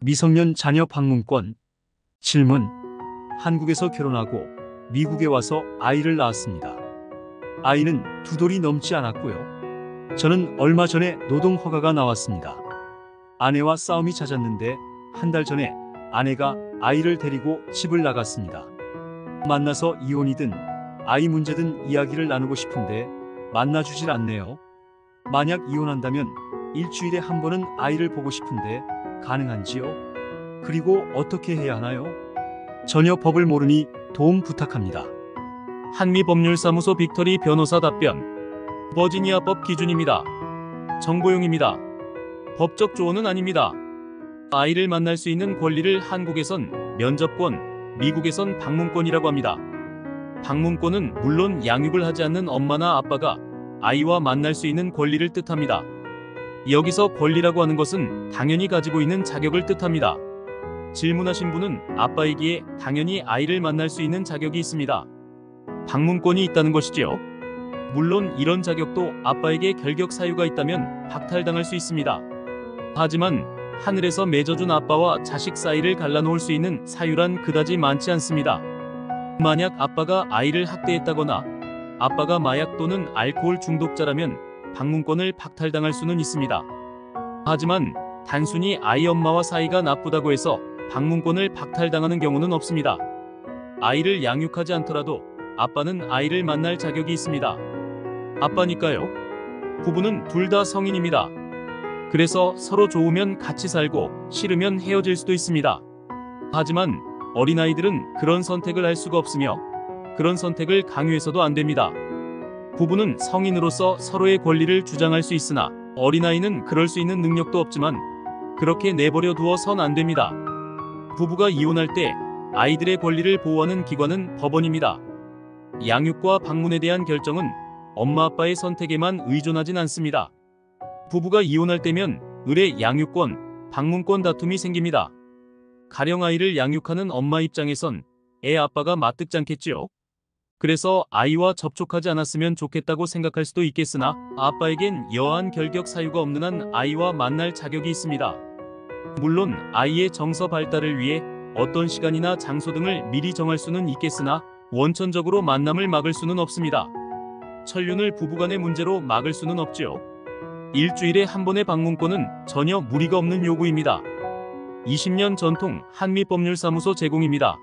미성년 자녀 방문권. 질문. 한국에서 결혼하고 미국에 와서 아이를 낳았습니다. 아이는 2돌이 넘지 않았고요. 저는 얼마 전에 노동 허가가 나왔습니다. 아내와 싸움이 잦았는데 한 달 전에 아내가 아이를 데리고 집을 나갔습니다. 만나서 이혼이든 아이 문제든 이야기를 나누고 싶은데 만나주질 않네요. 만약 이혼한다면 일주일에 한 번은 아이를 보고 싶은데 가능한지요? 그리고 어떻게 해야 하나요? 전혀 법을 모르니 도움 부탁합니다. 한미법률사무소 빅터리 변호사 답변. 버지니아법 기준입니다. 정보용입니다. 법적 조언은 아닙니다. 아이를 만날 수 있는 권리를 한국에선 면접권, 미국에선 방문권이라고 합니다. 방문권은 물론 양육을 하지 않는 엄마나 아빠가 아이와 만날 수 있는 권리를 뜻합니다. 여기서 권리라고 하는 것은 당연히 가지고 있는 자격을 뜻합니다. 질문하신 분은 아빠이기에 당연히 아이를 만날 수 있는 자격이 있습니다. 방문권이 있다는 것이지요. 물론 이런 자격도 아빠에게 결격 사유가 있다면 박탈당할 수 있습니다. 하지만 하늘에서 맺어준 아빠와 자식 사이를 갈라놓을 수 있는 사유란 그다지 많지 않습니다. 만약 아빠가 아이를 학대했다거나 아빠가 마약 또는 알코올 중독자라면 방문권을 박탈당할 수는 있습니다. 하지만 단순히 아이 엄마와 사이가 나쁘다고 해서 방문권을 박탈당하는 경우는 없습니다. 아이를 양육하지 않더라도 아빠는 아이를 만날 자격이 있습니다. 아빠니까요. 부부는 둘 다 성인입니다. 그래서 서로 좋으면 같이 살고 싫으면 헤어질 수도 있습니다. 하지만 어린아이들은 그런 선택을 할 수가 없으며 그런 선택을 강요해서도 안 됩니다. 부부는 성인으로서 서로의 권리를 주장할 수 있으나 어린아이는 그럴 수 있는 능력도 없지만 그렇게 내버려 두어선 안 됩니다. 부부가 이혼할 때 아이들의 권리를 보호하는 기관은 법원입니다. 양육과 방문에 대한 결정은 엄마 아빠의 선택에만 의존하진 않습니다. 부부가 이혼할 때면 을의 양육권, 방문권 다툼이 생깁니다. 가령 아이를 양육하는 엄마 입장에선 애 아빠가 마뜩잖겠지요. 그래서 아이와 접촉하지 않았으면 좋겠다고 생각할 수도 있겠으나 아빠에겐 여하한 결격 사유가 없는 한 아이와 만날 자격이 있습니다. 물론 아이의 정서 발달을 위해 어떤 시간이나 장소 등을 미리 정할 수는 있겠으나 원천적으로 만남을 막을 수는 없습니다. 천륜을 부부간의 문제로 막을 수는 없지요. 일주일에 한 번의 방문권은 전혀 무리가 없는 요구입니다. 20년 전통 한미법률사무소 제공입니다.